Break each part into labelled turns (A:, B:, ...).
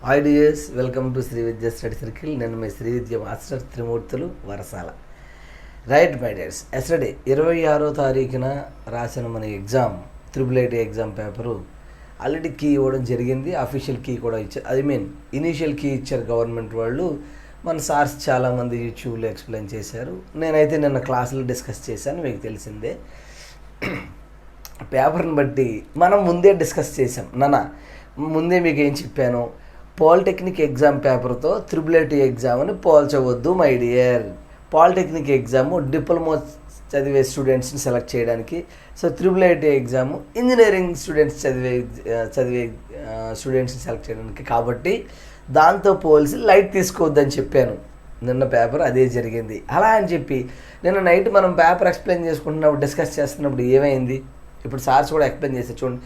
A: Hi dears, welcome to Sri Vidya study circle. నేను మీ Sri Vidya master Trimurthulu Varasala. Right my dears, yesterday 26వ తారీఖున రాసిన మన exam IIIT exam paper already key ఇవ్వడం జరిగింది. అఫీషియల్ కీ కూడా ఇచ్చారు, ఇనీషియల్ కీ ఇచ్చారు గవర్నమెంట్ వాళ్ళు. మన సార్స్ చాలామంది యూట్యూబ్లో ఎక్స్ప్లెయిన్ చేశారు. నేనైతే నిన్న క్లాసులో డిస్కస్ చేశాను, మీకు తెలిసిందే. పేపర్ని బట్టి మనం ముందే డిస్కస్ చేసాం. ముందే మీకు ఏం చెప్పాను, పాలిటెక్నిక్ ఎగ్జామ్ పేపర్తో IIIT ఎగ్జామ్ని పోల్చవద్దు my dear. Polytechnic exam diploma చదివే స్టూడెంట్స్ని సెలెక్ట్ చేయడానికి, so IIIT exam engineering students చదివే స్టూడెంట్స్ని సెలెక్ట్ చేయడానికి. కాబట్టి దాంతో పోల్చి లైట్ తీసుకోవద్దని చెప్పాను. నిన్న పేపర్ అదే జరిగింది. అలా అని చెప్పి నిన్న నైట్ మనం పేపర్ ఎక్స్ప్లెయిన్ చేసుకుంటున్నప్పుడు, డిస్కస్ చేస్తున్నప్పుడు ఏమైంది, ఇప్పుడు సార్స్ కూడా ఎక్స్ప్లెయిన్ చేస్తే చూడండి.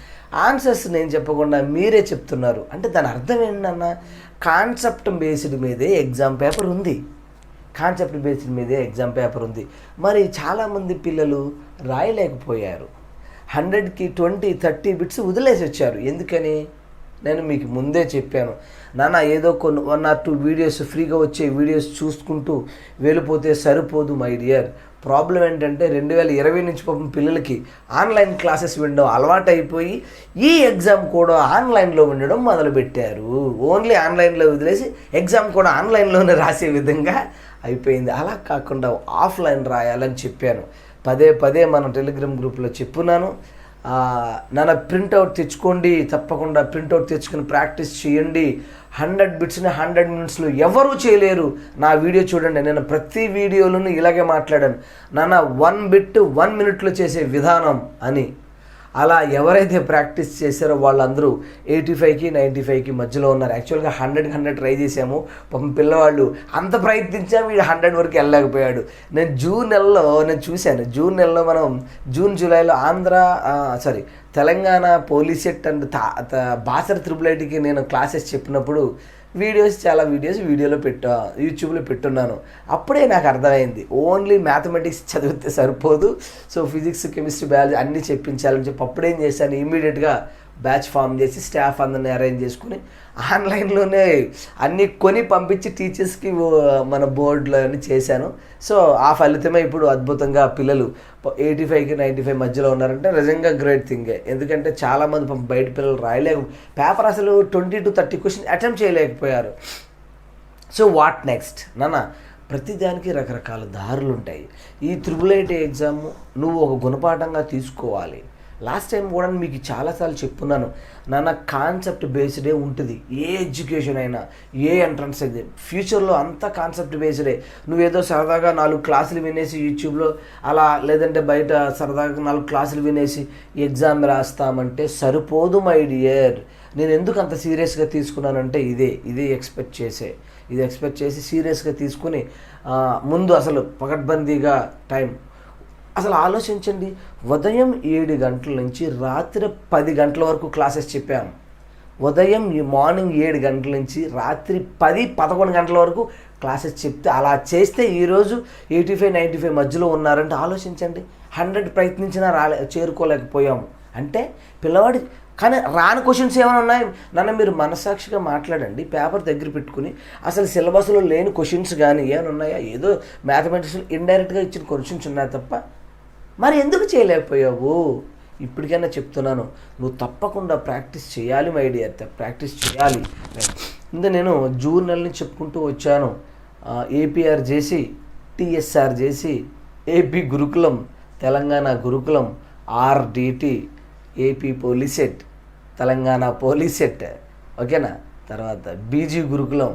A: ఆన్సర్స్ నేను చెప్పకుండా మీరే చెప్తున్నారు అంటే దాని అర్థం ఏంటన్నా, కాన్సెప్ట్ బేస్డ్ మీదే ఎగ్జామ్ పేపర్ ఉంది. మరి చాలామంది పిల్లలు రాయలేకపోయారు. 100కి 20-30 బిట్స్ వదిలేసి వచ్చారు. ఎందుకని నేను మీకు ముందే చెప్పాను, ఏదో కొన్ని 1 or 2 వీడియోస్ ఫ్రీగా వచ్చే వీడియోస్ చూసుకుంటూ వెళ్ళిపోతే సరిపోదు మై డియర్. ప్రాబ్లం ఏంటంటే 2020 నుంచి పాపం పిల్లలకి ఆన్లైన్ క్లాసెస్ వినడం అలవాటు అయిపోయి ఈ ఎగ్జామ్ కూడా ఆన్లైన్లో ఉండడం మొదలుపెట్టారు. ఓన్లీ ఆన్లైన్లో వదిలేసి ఎగ్జామ్ కూడా ఆన్లైన్లోనే రాసే విధంగా అయిపోయింది. అలా కాకుండా ఆఫ్లైన్ రాయాలని చెప్పాను. పదే మన టెలిగ్రామ్ గ్రూప్లో చెప్పున్నాను. ప్రింట్అవుట్ తెచ్చుకోండి, తప్పకుండా ప్రింట్అవుట్ తెచ్చుకొని ప్రాక్టీస్ చేయండి. 100 బిట్స్ని 100 మినిట్స్లో ఎవరూ చేయలేరు. నా వీడియో చూడండి, నేను ప్రతి వీడియోలోనూ ఇలాగే మాట్లాడాను. 1 బిట్ 1 మినిట్లో చేసే విధానం అని. అలా ఎవరైతే ప్రాక్టీస్ చేశారో వాళ్ళందరూ 85కి 95కి మధ్యలో ఉన్నారు. యాక్చువల్గా 100కి 100 ట్రై చేసాము. పాపం పిల్లవాళ్ళు అంత ప్రయత్నించాము, వీడు 100 వరకు వెళ్ళలేకపోయాడు. నేను జూన్ నెలలో మనం జూలైలో తెలంగాణ పోలీసెట్ అండ్ బాసర IIITకి నేను క్లాసెస్ చెప్పినప్పుడు చాలా వీడియోస్ యూట్యూబ్లో పెట్టున్నాను. అప్పుడే నాకు అర్థమైంది, ఓన్లీ మ్యాథమెటిక్స్ చదివితే సరిపోదు, సో ఫిజిక్స్, కెమిస్ట్రీ, బయాలజీ అన్నీ చెప్పించాలని చెప్పి అప్పుడేం చేశాను, ఇమీడియట్గా బ్యాచ్ ఫామ్ చేసి స్టాఫ్ అందరిని అరేంజ్ చేసుకుని ఆన్లైన్లోనే అన్నీ కొని పంపించి టీచర్స్కి మన బోర్డులో అన్నీ చేశాను. సో ఆ ఫలితమే ఇప్పుడు అద్భుతంగా పిల్లలు 85కి 95 మధ్యలో ఉన్నారంటే నిజంగా గ్రేట్ థింగే. ఎందుకంటే చాలామంది బయట పిల్లలు పేపర్ అసలు 20 to 30 క్వశ్చన్ అటెంప్ట్ చేయలేకపోయారు. సో వాట్ నెక్స్ట్ ప్రతిదానికి రకరకాల దారులు ఉంటాయి. ఈ IIIT ఎగ్జామ్ నువ్వు ఒక గుణపాఠంగా తీసుకోవాలి. లాస్ట్ టైం కూడా మీకు చాలాసార్లు చెప్పున్నాను, కాన్సెప్ట్ బేస్డే ఉంటుంది. ఏ ఎడ్యుకేషన్ అయినా, ఏ ఎంట్రన్స్ ఎగ్జామ్ ఫ్యూచర్లో అంతా కాన్సెప్ట్ బేస్డే. నువ్వేదో సరదాగా 4 క్లాసులు వినేసి యూట్యూబ్లో అలా, లేదంటే బయట సరదాగా 4 క్లాసులు వినేసి ఎగ్జామ్ రాస్తామంటే సరిపోదు మై డియర్. నేను ఎందుకు అంత సీరియస్గా తీసుకున్నానంటే ఇదే ఎక్స్పెక్ట్ చేసి సీరియస్గా తీసుకుని ముందు అసలు పకడ్బందీగా టైం అసలు ఆలోచించండి. ఉదయం 7 గంటల నుంచి రాత్రి 10 గంటల వరకు క్లాసెస్ చెప్పాము. మార్నింగ్ 7 గంటల నుంచి రాత్రి 10-11 గంటల వరకు క్లాసెస్ చెప్తే, అలా చేస్తే ఈరోజు 85-95 మధ్యలో ఉన్నారంటే ఆలోచించండి. 100 ప్రయత్నించినా చేరుకోలేకపోయాము అంటే పిల్లవాడి. కానీ రాని క్వశ్చన్స్ ఏమైనా ఉన్నాయి మీరు మనసాక్షిగా మాట్లాడండి. పేపర్ దగ్గర పెట్టుకుని అసలు సిలబస్లో లేని క్వశ్చన్స్ కానీ ఏమైనా ఉన్నాయా? ఏదో మ్యాథమెటిక్స్లో ఇండైరెక్ట్గా ఇచ్చిన క్వశ్చన్స్ ఉన్నాయి తప్ప మరి ఎందుకు చేయలేకపోయావు? ఇప్పటికైనా చెప్తున్నాను, నువ్వు తప్పకుండా ప్రాక్టీస్ చేయాలి మై డియర్, ప్రాక్టీస్ చేయాలి. నేను జూన్ నెల నుంచి చెప్పుకుంటూ వచ్చాను. APR చేసి, TSR చేసి, AP గురుకులం, Telangana Gurukulam, RDT, AP Polycet, Telangana Polycet, ఓకేనా, తర్వాత BG గురుకులం,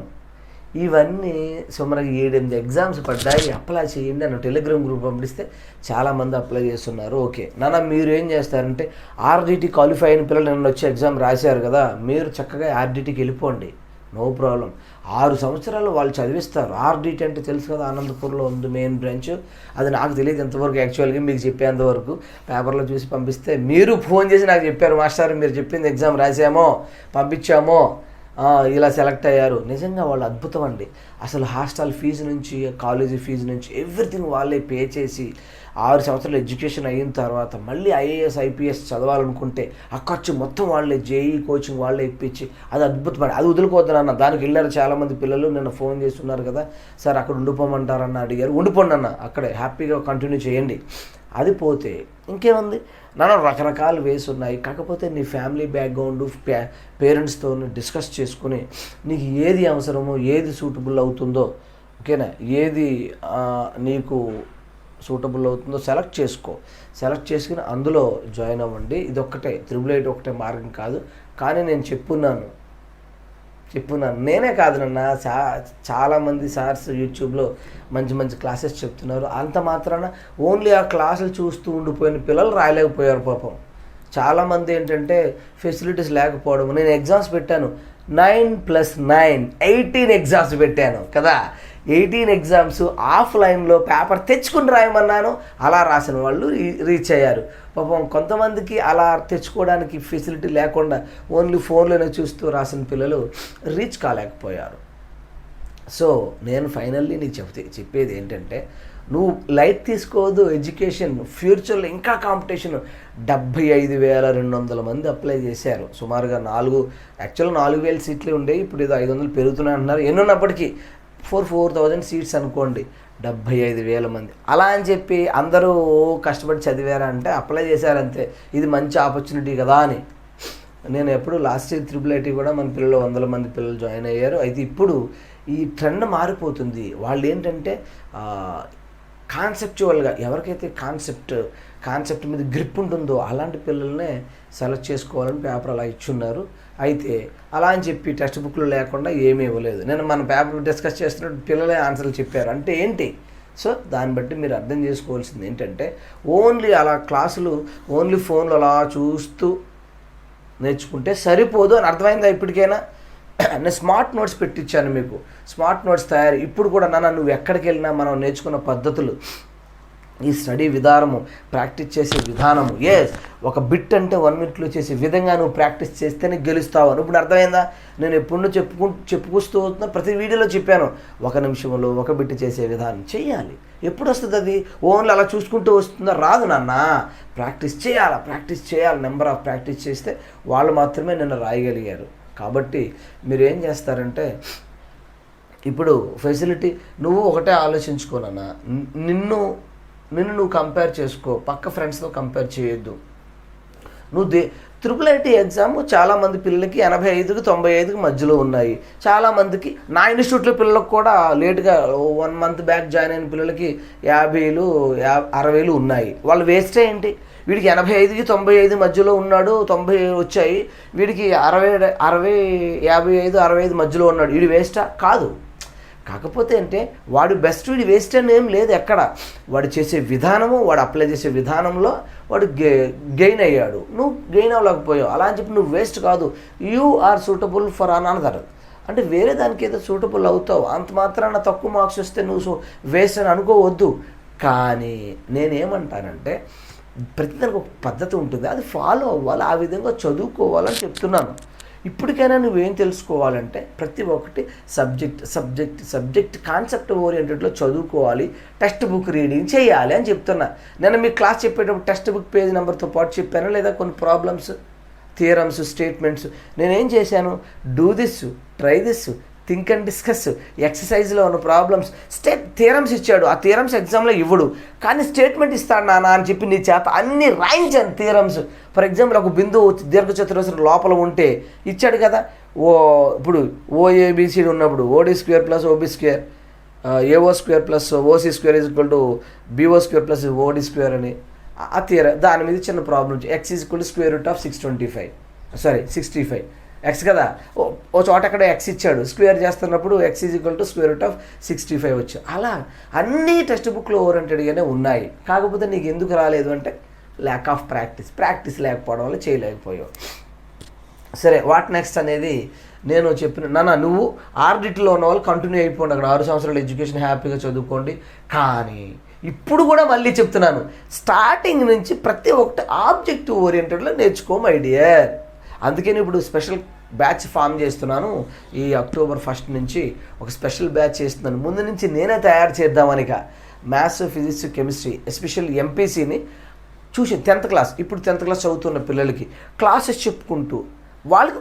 A: ఇవన్నీ సుమారుగా 7-8 ఎగ్జామ్స్ పడ్డాయి. అప్లై చేయండి అని టెలిగ్రామ్ గ్రూప్ పంపిస్తే చాలామంది అప్లై చేస్తున్నారు. ఓకే మీరు ఏం చేస్తారంటే, RDT క్వాలిఫై అయిన పిల్లలు నిన్న వచ్చి ఎగ్జామ్ రాశారు కదా, మీరు చక్కగా RDTకి వెళ్ళిపోండి, నో ప్రాబ్లం. 6 సంవత్సరాలు వాళ్ళు చదివిస్తారు. RDT అంటే తెలుసు కదా, అనంతపూర్లో ఉంది మెయిన్ బ్రాంచ్. అది నాకు తెలియదు ఎంతవరకు, యాక్చువల్గా మీకు చెప్పేంతవరకు పేపర్లో చూసి పంపిస్తే మీరు ఫోన్ చేసి నాకు చెప్పారు, మాస్టర్ మీరు చెప్పింది ఎగ్జామ్ రాసామో పంపించామో ఇలా సెలెక్ట్ అయ్యారు. నిజంగా వాళ్ళు అద్భుతం అండి. అసలు హాస్టల్ ఫీజు నుంచి కాలేజీ ఫీజు నుంచి ఎవ్రీథింగ్ వాళ్ళే పే చేసి 6 సంవత్సరాలు ఎడ్యుకేషన్ అయిన తర్వాత మళ్ళీ ఐఏఎస్ ఐపీఎస్ చదవాలనుకుంటే ఆ ఖర్చు మొత్తం వాళ్ళే, జేఈ కోచింగ్ వాళ్ళే ఇప్పించి, అది అద్భుతమైన, అది వదులుకోవద్దనన్న. దానికి వెళ్ళారు చాలామంది పిల్లలు. నిన్న ఫోన్ చేస్తున్నారు కదా సార్ అక్కడ ఉండిపోమంటారన్న అడిగారు. ఉండిపోండి అన్న, అక్కడే హ్యాపీగా కంటిన్యూ చేయండి. అది పోతే ఇంకేముంది నాన్న, రకరకాల వేస్ ఉన్నాయి. కాకపోతే నీ ఫ్యామిలీ బ్యాక్గ్రౌండ్ పేరెంట్స్తో డిస్కస్ చేసుకుని నీకు ఏది అవసరమో, ఏది సూటబుల్ అవుతుందో, ఓకేనా, ఏది నీకు సూటబుల్ అవుతుందో సెలెక్ట్ చేసుకో. సెలెక్ట్ చేసుకుని అందులో జాయిన్ అవ్వండి. ఇదొక్కటే, 888 ఒకటే మార్గం కాదు. కానీ నేను చెప్పున్నాను, నేనే కాదు నన్న, చాలామంది సార్స్ యూట్యూబ్లో మంచి మంచి క్లాసెస్ చెప్తున్నారు. అంత మాత్రాన ఓన్లీ ఆ క్లాసులు చూస్తూ ఉండిపోయిన పిల్లలు రాయలేకపోయారు పాపం. చాలామంది ఏంటంటే ఫెసిలిటీస్ లేకపోవడం. నేను ఎగ్జామ్స్ పెట్టాను, 9+9 18 ఎగ్జామ్స్ పెట్టాను కదా. 18 ఎగ్జామ్స్ ఆఫ్లైన్లో పేపర్ తెచ్చుకుని రాయమన్నాను. అలా రాసిన వాళ్ళు రీచ్ అయ్యారు. పాపం కొంతమందికి అలా తెచ్చుకోవడానికి ఫెసిలిటీ లేకుండా ఓన్లీ ఫోన్లోనే చూస్తూ రాసిన పిల్లలు రీచ్ కాలేకపోయారు. సో నేను ఫైనల్లీ నీకు చెప్పేది ఏంటంటే, నువ్వు లైట్ తీసుకోవద్దు. ఎడ్యుకేషన్ ఫ్యూచర్లో ఇంకా కాంపిటీషన్. 75,200 మంది అప్లై చేశారు. సుమారుగా 4,000 సీట్లే ఉండేవి. ఇప్పుడు ఏదో 500 పెరుగుతున్నాయి అంటున్నారు. ఎన్నున్నప్పటికీ 4,000 సీట్స్ అనుకోండి, 75,000 మంది. అలా అని చెప్పి అందరూ కష్టపడి చదివారా అంటే అప్లై చేశారంతే. ఇది మంచి ఆపర్చునిటీ కదా అని. నేను ఎప్పుడు లాస్ట్ ఇయర్ 888 కూడా మన పిల్లలు 100 మంది పిల్లలు జాయిన్ అయ్యారు. అయితే ఇప్పుడు ఈ ట్రెండ్ మారిపోతుంది. వాళ్ళు ఏంటంటే కాన్సెప్చువల్గా, ఎవరికైతే కాన్సెప్ట్ మీద గ్రిప్ ఉంటుందో అలాంటి పిల్లల్నే సెలెక్ట్ చేసుకోవాలని పేపర్ అలా ఇచ్చున్నారు. అయితే అలా అని చెప్పి టెక్స్ట్ బుక్లు లేకుండా ఏమీ ఇవ్వలేదు. నేను మన పేపర్ డిస్కస్ చేస్తున్నట్టు పిల్లలే ఆన్సర్లు చెప్పారు అంటే ఏంటి? సో దాన్ని బట్టి మీరు అర్థం చేసుకోవాల్సింది ఏంటంటే, ఓన్లీ అలా క్లాసులు ఓన్లీ ఫోన్లో అలా చూస్తూ నేర్చుకుంటే సరిపోదు అని అర్థమైందా ఇప్పటికైనా? నేను స్మార్ట్ నోట్స్ పెట్టించాను మీకు. స్మార్ట్ నోట్స్ తయారు. ఇప్పుడు కూడా నువ్వు ఎక్కడికి వెళ్ళినా మనం నేర్చుకున్న పద్ధతులు, ఈ స్టడీ విధానము, ప్రాక్టీస్ చేసే విధానము, ఒక బిట్ అంటే 1 minute చేసే విధంగా నువ్వు ప్రాక్టీస్ చేస్తేనే గెలుస్తావు. ఇప్పుడు అర్థమైందా? నేను ఎప్పుడు చెప్పుకొస్తూ వస్తున్నా, ప్రతి వీడియోలో చెప్పాను, 1 నిమిషంలో 1 బిట్ చేసే విధానం చేయాలి. ఎప్పుడు వస్తుంది అది? ఓన్లీ అలా చూసుకుంటూ వస్తుందా? రాదు నాన్న. ప్రాక్టీస్ చేయాలి. నెంబర్ ఆఫ్ ప్రాక్టీస్ చేస్తే వాళ్ళు మాత్రమే నిన్న రాయగలిగారు. కాబట్టి మీరు ఏం చేస్తారంటే, ఇప్పుడు ఫెసిలిటీ నువ్వు ఒకటే ఆలోచించుకోనన్నా, నిన్ను నువ్వు కంపేర్ చేసుకో, పక్క ఫ్రెండ్స్తో కంపేర్ చేయొద్దు. నువ్వు 888 ఎగ్జామ్ చాలామంది పిల్లలకి 85కి 95కి మధ్యలో ఉన్నాయి. చాలామందికి నా ఇన్స్టిట్యూట్లో పిల్లలకు కూడా లేటుగా 1 month బ్యాక్ జాయిన్ అయిన పిల్లలకి 50,000 60,000 ఉన్నాయి. వాళ్ళు వేస్టే ఏంటి? వీడికి 85కి 95 మధ్యలో ఉన్నాడు, 90 వచ్చాయి. వీడికి 60, 55, 65 మధ్యలో ఉన్నాడు. వీడు వేస్టా? కాదు. కాకపోతే అంటే వాడు బెస్ట్, వీడి వేస్ట్ అని ఏం లేదు ఎక్కడ. వాడు చేసే విధానము, వాడు అప్లై చేసే విధానంలో వాడు గెయిన్ అయ్యాడు. నువ్వు గెయిన్ అవ్వలేకపోయావు. అలా అని చెప్పి నువ్వు వేస్ట్ కాదు. You are suitable for another. అంటే వేరే దానికి ఏదో సూటబుల్ అవుతావు. అంత మాత్రాన తక్కువ మార్క్స్ వస్తే నువ్వు వేస్ట్ అని అనుకోవద్దు. కానీ నేనేమంటానంటే, ప్రతిదానికి ఒక పద్ధతి ఉంటుంది, అది ఫాలో అవ్వాలి, ఆ విధంగా చదువుకోవాలని చెప్తున్నాను. ఇప్పటికైనా నువ్వేం తెలుసుకోవాలంటే, ప్రతి ఒక్కటి సబ్జెక్ట్ కాన్సెప్ట్ ఓరియంటెడ్లో చదువుకోవాలి, టెక్స్ట్ బుక్ రీడింగ్ చేయాలి అని చెప్తున్నా. నేను మీ క్లాస్ చెప్పేటప్పుడు టెక్స్ట్ బుక్ పేజ్ నెంబర్తో పాటు చెప్పాను, లేదా కొన్ని ప్రాబ్లమ్స్, థియరమ్స్, స్టేట్మెంట్స్. నేనేం చేశాను? Do this, try this, think and discuss, ఎక్సర్సైజ్లో ఉన్న ప్రాబ్లమ్స్, థియరమ్స్ ఇచ్చాడు. ఆ థియరమ్స్ ఎగ్జామ్లో ఇవ్వడు, కానీ స్టేట్మెంట్ ఇస్తాడు నాన్న అని చెప్పి నీ చేత అన్నీ రాయించాను థియరమ్స్. ఫర్ ఎగ్జాంపుల్, ఒక బిందువు దీర్ఘచతురస్రం లోపల ఉంటే ఇచ్చాడు కదా. ఇప్పుడు ఓఏబిసిడి ఉన్నప్పుడు OD² + OB², AO² + OC² = BO² + OD² అని ఆ దాని మీద చిన్న ప్రాబ్లం. x = √625 ఎక్స్ కదా. ఓ చోట అక్కడ ఎక్స్ ఇచ్చాడు, స్క్వేర్ చేస్తున్నప్పుడు x = √65 వచ్చాయి. అలా అన్నీ టెక్స్ట్ బుక్లో ఓరియంటెడ్గానే ఉన్నాయి. కాకపోతే నీకు ఎందుకు రాలేదు అంటే, ల్యాక్ ఆఫ్ ప్రాక్టీస్ లేకపోవడం వల్ల చేయలేకపోయావు. సరే, వాట్ నెక్స్ట్ అనేది నేను చెప్పిన, నువ్వు ఆర్డిట్లో ఉన్న వాళ్ళు కంటిన్యూ అయిపోండి. అక్కడ 6 సంవత్సరాల ఎడ్యుకేషన్ హ్యాపీగా చదువుకోండి. కానీ ఇప్పుడు కూడా మళ్ళీ చెప్తున్నాను, స్టార్టింగ్ నుంచి ప్రతి ఒక్కటి ఆబ్జెక్టివ్ ఓరియంటెడ్లో నేర్చుకో మై డియర్. అందుకని ఇప్పుడు స్పెషల్ బ్యాచ్ ఫామ్ చేస్తున్నాను. ఈ అక్టోబర్ 1 నుంచి ఒక స్పెషల్ బ్యాచ్ చేస్తున్నాను. ముందు నుంచి నేనే తయారు చేద్దామనిక మ్యాథ్స్, ఫిజిక్స్, కెమిస్ట్రీ, ఎస్పెషల్ ఎంపీసీని చూసి 10th క్లాస్, ఇప్పుడు 10th క్లాస్ చదువుతున్న పిల్లలకి క్లాసెస్ చెప్పుకుంటూ వాళ్ళకి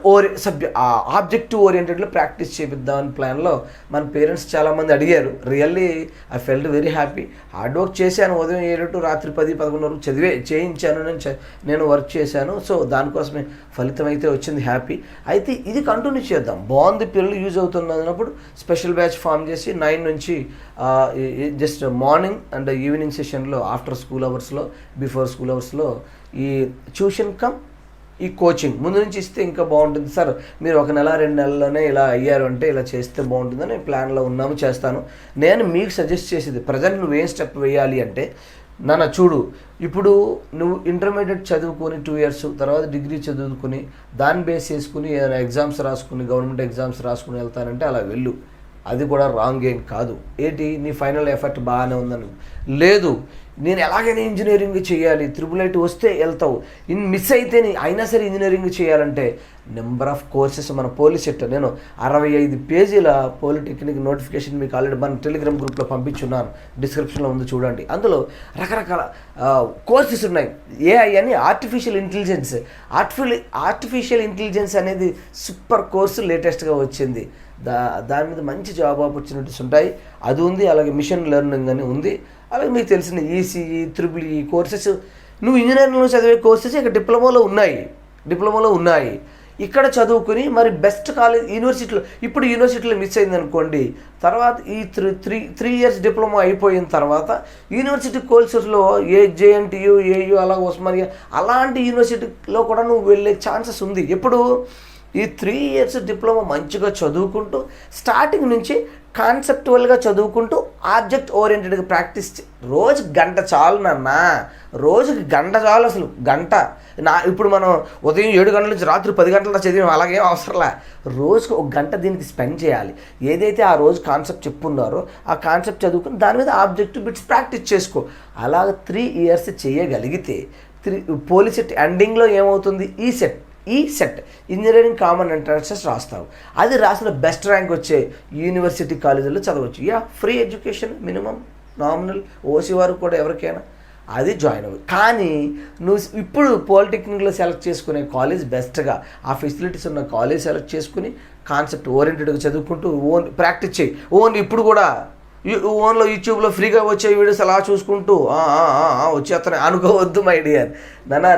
A: ఆబ్జెక్టివ్ ఓరియంటెడ్లో ప్రాక్టీస్ చేపిద్దామని ప్లాన్లో మన పేరెంట్స్ చాలామంది అడిగారు. Really I felt very happy. Hard work చేశాను. ఉదయం 7 to రాత్రి 10-11 వరకు చేయించాను. నేను వర్క్ చేశాను. సో దానికోసమే ఫలితం అయితే వచ్చింది. హ్యాపీ. అయితే ఇది కంటిన్యూ చేద్దాం. బాగుంది, పిల్లలు యూజ్ అవుతుంది అన్నప్పుడు స్పెషల్ బ్యాచ్ ఫామ్ చేసి 9 నుంచి జస్ట్ మార్నింగ్ అండ్ ఈవినింగ్ సెషన్లో, ఆఫ్టర్ స్కూల్ అవర్స్లో, బిఫోర్ స్కూల్ అవర్స్లో ఈ ట్యూషన్ ఈ కోచింగ్ ముందు నుంచి ఇస్తే ఇంకా బాగుంటుంది సార్. మీరు 1 నెల 2 నెలల్లోనే ఇలా అయ్యారు అంటే ఇలా చేస్తే బాగుంటుందని ప్లాన్లో ఉన్నాము, చేస్తాను. నేను మీకు సజెస్ట్ చేసేది, ప్రజెంట్ నువ్వేం స్టెప్ వేయాలి అంటే, నాన్న చూడు, ఇప్పుడు నువ్వు ఇంటర్మీడియట్ చదువుకొని 2 years, తర్వాత డిగ్రీ చదువుకుని దాన్ని బేస్ చేసుకుని ఏదైనా ఎగ్జామ్స్ రాసుకుని, గవర్నమెంట్ ఎగ్జామ్స్ రాసుకుని వెళ్తానంటే అలా వెళ్ళు. అది కూడా రాంగ్ ఏం కాదు. ఏంటి నీ ఫైనల్ ఎఫర్ట్ బాగానే ఉందని లేదు, నేను ఎలాగైనా ఇంజనీరింగ్ చేయాలి, IIIT వస్తే వెళ్తావు, మిస్ అయితే అయినా సరే ఇంజనీరింగ్ చేయాలంటే నెంబర్ ఆఫ్ కోర్సెస్ మన పోలీస్ సెక్టర్, నేను 65 పేజీల పాలిటెక్నిక్ నోటిఫికేషన్ మీకు ఆల్రెడీ మన టెలిగ్రామ్ గ్రూప్లో పంపించున్నాను, డిస్క్రిప్షన్లో ఉంది చూడండి. అందులో రకరకాల కోర్సెస్ ఉన్నాయి. ఏఐ అని ఆర్టిఫిషియల్ ఇంటెలిజెన్స్ అనేది సూపర్ కోర్సు లేటెస్ట్గా వచ్చింది. దాని మీద మంచి జాబ్ ఆపర్చునిటీస్ ఉంటాయి. అది ఉంది. అలాగే మిషన్ లెర్నింగ్ అని ఉంది. అలాగే మీకు తెలిసిన ఈసీఈ, IEEE కోర్సెస్, నువ్వు ఇంజనీరింగ్లో చదివే కోర్సెస్ ఇక్కడ డిప్లొమాలో ఉన్నాయి. ఇక్కడ చదువుకుని మరి బెస్ట్ కాలేజ్ ఇప్పుడు యూనివర్సిటీలో మిస్ అయింది అనుకోండి, తర్వాత ఈ 3 years డిప్లొమా అయిపోయిన తర్వాత యూనివర్సిటీ కోర్సెస్లో JNTU, AU, అలా ఉస్మానియా అలాంటి యూనివర్సిటీలో కూడా నువ్వు వెళ్ళే ఛాన్సెస్ ఉంది. ఎప్పుడు ఈ 3 years డిప్లొమా మంచిగా చదువుకుంటూ స్టార్టింగ్ నుంచి కాన్సెప్టువల్గా చదువుకుంటూ ఆబ్జెక్ట్ ఓరియంటెడ్గా ప్రాక్టీస్ రోజు గంట చాలు నాన్న, రోజుకి గంట చాలు. అసలు గంట ఇప్పుడు మనం ఉదయం 7 గంటల నుంచి రాత్రి 10 గంటల చదివాం, అలాగేం అవసరంలే. రోజుకు 1 గంట దీనికి స్పెండ్ చేయాలి. ఏదైతే ఆ రోజు కాన్సెప్ట్ చెప్పున్నారో ఆ కాన్సెప్ట్ చదువుకుని దాని మీద ఆబ్జెక్టివ్ బిట్స్ ప్రాక్టీస్ చేసుకో. అలాగ 3 years చేయగలిగితే పోలీస్ సెట్ ఎండింగ్లో ఏమవుతుంది, ఈ సెట్ ఇంజనీరింగ్ కామన్ ఎంట్రన్సెస్ రాస్తావు. అది రాసిన బెస్ట్ ర్యాంక్ వచ్చే యూనివర్సిటీ కాలేజీలో చదవచ్చు. Free education, minimum nominal, OC వారు కూడా ఎవరికైనా అది జాయిన్ అవ్వు. కానీ నువ్వు ఇప్పుడు పాలిటెక్నిక్లో సెలెక్ట్ చేసుకునే కాలేజ్ బెస్ట్గా ఆ ఫెసిలిటీస్ ఉన్న కాలేజ్ సెలెక్ట్ చేసుకుని కాన్సెప్ట్ ఓరియంటెడ్గా చదువుకుంటూ ప్రాక్టీస్ చేయి. ఇప్పుడు కూడా ఓన్లో యూట్యూబ్లో ఫ్రీగా వచ్చే వీడియోస్ అలా చూసుకుంటూ వచ్చేస్తాను అనుకోవద్దు మై డియర్.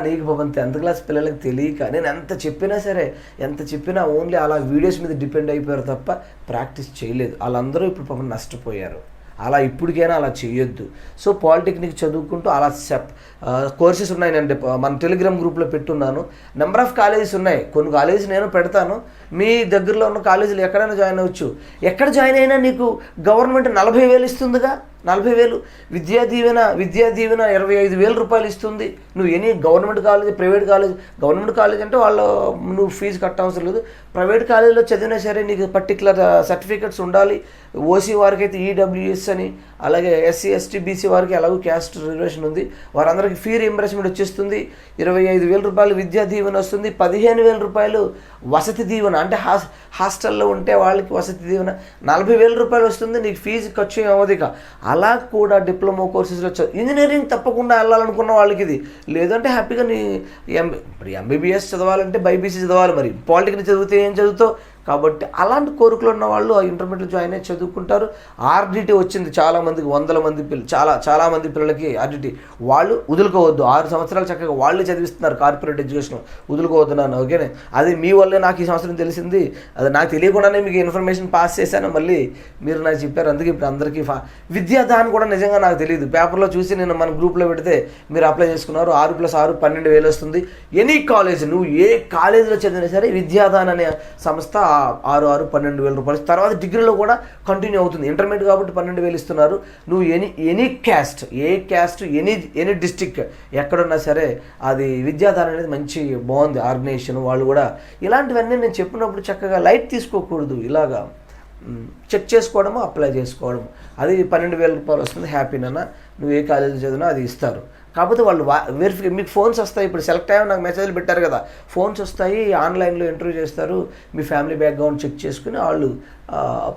A: నీకు పాపం 10th క్లాస్ పిల్లలకి తెలియక నేను ఎంత చెప్పినా ఓన్లీ అలా వీడియోస్ మీద డిపెండ్ అయిపోయారు తప్ప ప్రాక్టీస్ చేయలేదు. వాళ్ళందరూ ఇప్పుడు పాపం నష్టపోయారు. అలా ఇప్పటికైనా అలా చేయొద్దు. సో పాలిటెక్నిక్ చదువుకుంటూ అలా కోర్సెస్ ఉన్నాయి. నేను మన టెలిగ్రామ్ గ్రూప్లో పెట్టున్నాను. నెంబర్ ఆఫ్ కాలేజెస్ ఉన్నాయి. కొన్ని కాలేజెస్ నేను పెడతాను. మీ దగ్గరలో ఉన్న కాలేజీలు ఎక్కడైనా జాయిన్ అవ్వచ్చు. ఎక్కడ జాయిన్ అయినా నీకు గవర్నమెంట్ 40,000 ఇస్తుందిగా. 40,000 విద్యా దీవెన 25,000 రూపాయలు ఇస్తుంది. నువ్వు any government college, private college, government college అంటే వాళ్ళు నువ్వు ఫీజు కట్టవసరం లేదు. ప్రైవేట్ కాలేజీలో చదివినా సరే నీకు పర్టికులర్ సర్టిఫికెట్స్ ఉండాలి. ఓసీ వారికి అయితే ఈడబ్ల్యూఎస్ అని, అలాగే SC ST BC వారికి ఎలాగో క్యాస్ట్ రిజర్వేషన్ ఉంది, వారందరికీ ఫీ రీయింబర్స్మెంట్ వచ్చేస్తుంది. 25,000 రూపాయలు విద్యా దీవెన వస్తుంది. 15,000 రూపాయలు వసతి దీవెన, అంటే హాస్టల్లో ఉంటే వాళ్ళకి వసతి దీవెన 40,000 రూపాయలు వస్తుంది. నీకు ఫీజు ఖర్చు అవ్వదుగా. అలా కూడా డిప్లొమా కోర్సెస్లో ఇంజనీరింగ్ తప్పకుండా వెళ్ళాలనుకున్న వాళ్ళకి ఇది, లేదంటే హ్యాపీగా ఇప్పుడు MBBS చదవాలంటే బైపీసీ చదవాలి. మరి పాలిటెక్నిక్ చదివితే ఏం చదువుతావు? కాబట్టి అలాంటి కోరికలు ఉన్న వాళ్ళు ఆ ఇంటర్మీడియట్ జాయిన్ అయ్యి చదువుకుంటారు. RDT వచ్చింది చాలామందికి, 100 మంది చాలా మంది పిల్లలకి RDT. వాళ్ళు వదులుకోవద్దు. 6 సంవత్సరాలు చక్కగా వాళ్ళు చదివిస్తున్నారు కార్పొరేట్ ఎడ్యుకేషన్. వదులుకోవద్దున్నాను. ఓకేనే, అది మీ వల్లే నాకు ఈ సంవత్సరం తెలిసింది. అది నాకు తెలియకుండానే మీకు ఇన్ఫర్మేషన్ పాస్ చేశాను. మళ్ళీ మీరు నాకు చెప్పారు. అందుకే ఇప్పుడు అందరికీ విద్యాదాన్ కూడా నిజంగా నాకు తెలియదు. పేపర్లో చూసి నేను మన గ్రూప్లో పెడితే మీరు అప్లై చేసుకున్నారు. 6+6 12,000 వస్తుంది. ఎనీ కాలేజ్, నువ్వు ఏ కాలేజీలో చదివినా సరే విద్యాదాన్ అనే సంస్థ 12,000 రూపాయలు. తర్వాత డిగ్రీలో కూడా కంటిన్యూ అవుతుంది. ఇంటర్మీడియట్ కాబట్టి 12,000 ఇస్తున్నారు. నువ్వు ఎనీ క్యాస్ట్, ఎనీ డిస్టిక్ ఎక్కడున్నా సరే అది విద్యాదాన్ అనేది మంచి బాగుంది ఆర్గనైజేషన్. వాళ్ళు కూడా ఇలాంటివన్నీ నేను చెప్పినప్పుడు చక్కగా లైట్ తీసుకోకూడదు. ఇలాగా చెక్ చేసుకోవడము, అప్లై చేసుకోవడము. అది 12,000 రూపాయలు వస్తుంది. హ్యాపీనన్నా నువ్వు ఏ కాలేజీ చదివినా అది ఇస్తారు. కాకపోతే వాళ్ళు వెరిఫై మీకు ఫోన్స్ వస్తాయి. ఇప్పుడు సెలెక్ట్ అయ్యామని నాకు మెసేజ్లు పెట్టారు కదా, ఫోన్స్ వస్తాయి, ఆన్లైన్లో ఇంటర్వ్యూ చేస్తారు, మీ ఫ్యామిలీ బ్యాక్గ్రౌండ్ చెక్ చేసుకుని వాళ్ళు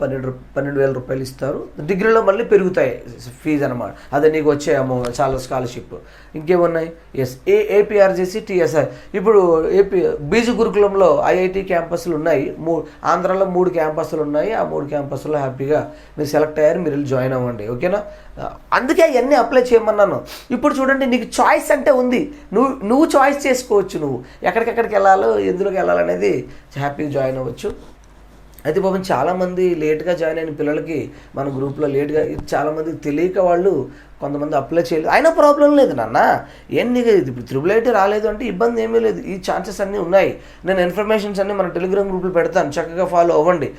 A: 12,000 రూపాయలు ఇస్తారు. డిగ్రీలో మళ్ళీ పెరుగుతాయి ఫీజు అనమాట. అదే నీకు వచ్చే చాలా స్కాలర్షిప్. ఇంకేమున్నాయి? ఎస్ ఏపీఆర్జేసీ టీఎస్ఐ. ఇప్పుడు బీజు గురుకులంలో ఐఐటి క్యాంపస్లు ఉన్నాయి, ఆంధ్రాలో 3 క్యాంపస్లు ఉన్నాయి. ఆ 3 క్యాంపస్లో హ్యాపీగా మీరు సెలెక్ట్ అయ్యారు, మీరు వెళ్ళి జాయిన్ అవ్వండి. ఓకేనా? అందుకే అవన్నీ అప్లై చేయమన్నాను. ఇప్పుడు చూడండి, నీకు చాయిస్ అంటే ఉంది, నువ్వు చాయిస్ చేసుకోవచ్చు. నువ్వు ఎక్కడికెక్కడికి వెళ్ళాలో, ఎందులోకి వెళ్ళాలనేది హ్యాపీగా జాయిన్ అవ్వచ్చు. అయితే పాపం చాలామంది లేట్గా జాయిన్ అయిన పిల్లలకి మన గ్రూప్లో లేట్గా చాలామందికి తెలియక వాళ్ళు కొంతమంది అప్లై చేయలేదు. అయినా ప్రాబ్లం లేదు నాన్న, ఏం నీకు ఇప్పుడు 888 రాలేదు అంటే ఇబ్బంది ఏమీ లేదు. ఈ ఛాన్సెస్ అన్నీ ఉన్నాయి. నేను ఇన్ఫర్మేషన్స్ అన్నీ మన టెలిగ్రామ్ గ్రూప్లో పెడతాను, చక్కగా ఫాలో అవ్వండి.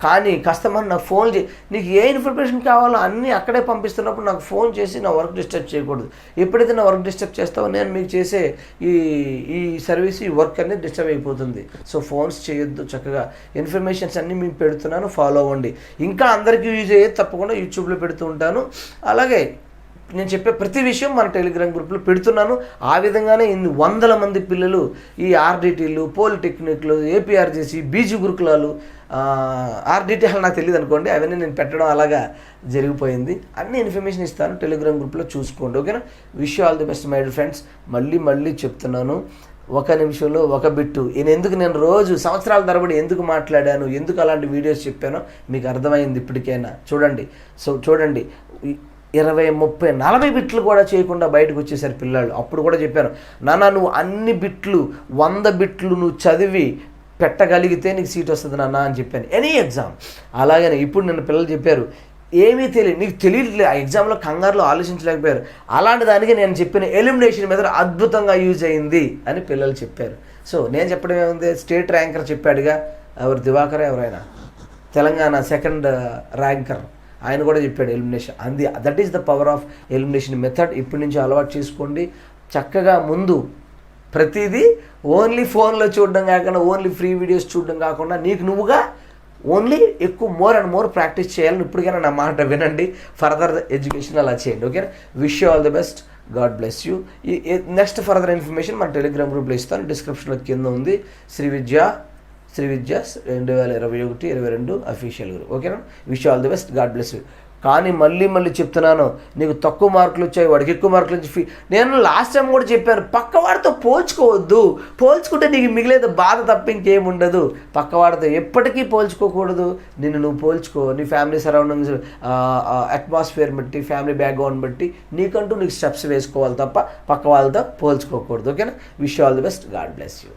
A: కానీ కస్టమర్ నాకు ఫోన్ నీకు ఏ ఇన్ఫర్మేషన్ కావాలో అన్నీ అక్కడే పంపిస్తున్నప్పుడు నాకు ఫోన్ చేసి నా వర్క్ డిస్టర్బ్ చేయకూడదు. ఎప్పుడైతే నా వర్క్ డిస్టర్బ్ చేస్తావో నేను మీకు చేసే ఈ సర్వీస్, ఈ వర్క్ అనేది డిస్టర్బ్ అయిపోతుంది. సో ఫోన్స్ చేయొద్దు, చక్కగా ఇన్ఫర్మేషన్స్ అన్నీ మీకు పెడుతున్నాను, ఫాలో అవ్వండి. ఇంకా అందరికీ యూజ్ అయ్యేది తప్పకుండా యూట్యూబ్లో పెడుతూ ఉంటాను. అలాగే నేను చెప్పే ప్రతి విషయం మన టెలిగ్రామ్ గ్రూప్లో పెడుతున్నాను. ఆ విధంగానే ఇన్ని 100 మంది పిల్లలు ఈ ఆర్డిటీలు, పాలిటెక్నిక్లు, ఏపీఆర్జేసీ, బీజీ గురుకులాలు, ఆర్డిటీ నాకు తెలియదు అనుకోండి, అవన్నీ నేను పెట్టడం అలాగా జరిగిపోయింది. అన్ని ఇన్ఫర్మేషన్ ఇస్తాను, టెలిగ్రామ్ గ్రూప్లో చూసుకోండి. ఓకేనా? Wish all the best my dear friends. మళ్ళీ చెప్తున్నాను, 1 నిమిషంలో 1 బిట్టు. నేను రోజు సంవత్సరాల తరబడి ఎందుకు మాట్లాడాను, ఎందుకు అలాంటి వీడియోస్ చెప్పానో మీకు అర్థమైంది ఇప్పటికైనా. చూడండి, 20, 30, 40 బిట్లు కూడా చేయకుండా బయటకు వచ్చేసారు పిల్లలు. అప్పుడు కూడా చెప్పాను, నాన్న నువ్వు అన్ని బిట్లు 100 బిట్లు నువ్వు చదివి పెట్టగలిగితే నీకు సీట్ వస్తుంది నాన్న అని చెప్పాను, ఎనీ ఎగ్జామ్. అలాగనే ఇప్పుడు నిన్న పిల్లలు చెప్పారు, ఏమీ తెలియదు, నీకు తెలియట్లేదు, ఆ ఎగ్జామ్లో కంగారులో ఆలోచించలేకపోయారు. అలాంటి దానికి నేను చెప్పిన ఎలిమినేషన్ మెథడ్ అద్భుతంగా యూజ్ అయింది అని పిల్లలు చెప్పారు. సో నేను చెప్పడం ఏముంది, స్టేట్ ర్యాంకర్ చెప్పాడుగా, ఎవరు దివాకర్ ఎవరైనా, తెలంగాణ 2nd ర్యాంకర్, ఆయన కూడా చెప్పాడు elimination. That is the power of elimination method. ఇప్పటి నుంచి అలవాటు చేసుకోండి. చక్కగా ముందు ప్రతిదీ ఓన్లీ ఫోన్లో చూడడం కాకుండా, ఓన్లీ ఫ్రీ వీడియోస్ చూడడం కాకుండా, నీకు నువ్వుగా ఓన్లీ ఎక్కువ మోర్ అండ్ మోర్ ప్రాక్టీస్ చేయాలని ఇప్పటికైనా నా మాట వినండి. ఫర్దర్ ఎడ్యుకేషన్ అలా చేయండి. Okay, wish you all the best, God bless you. ఈ నెక్స్ట్ ఫర్దర్ ఇన్ఫర్మేషన్ మన టెలిగ్రామ్ గ్రూప్లో ఇస్తాను, డిస్క్రిప్షన్లో కింద ఉంది. శ్రీ విద్య 2021-22 అఫీషియల్ గ్రూప్. ఓకేనా? Wish all the best, God bless you. కానీ మళ్ళీ చెప్తున్నాను, నీకు తక్కువ మార్కులు వచ్చాయి, వాడికి ఎక్కువ మార్కులు వచ్చి నేను లాస్ట్ టైం కూడా చెప్పాను, పక్కవాడితో పోల్చుకోవద్దు. పోల్చుకుంటే నీకు మిగిలేదు బాధ తప్ప ఇంకేముండదు. పక్కవాడితో ఎప్పటికీ పోల్చుకోకూడదు. నువ్వు పోల్చుకో, నీ ఫ్యామిలీ సరౌండింగ్స్, అట్మాస్ఫియర్ బట్టి, ఫ్యామిలీ బ్యాక్గ్రౌండ్ బట్టి నీకు స్టెప్స్ వేసుకోవాలి తప్ప పక్క వాళ్ళతో పోల్చుకోకూడదు. ఓకేనా? Wish all the best, God bless you.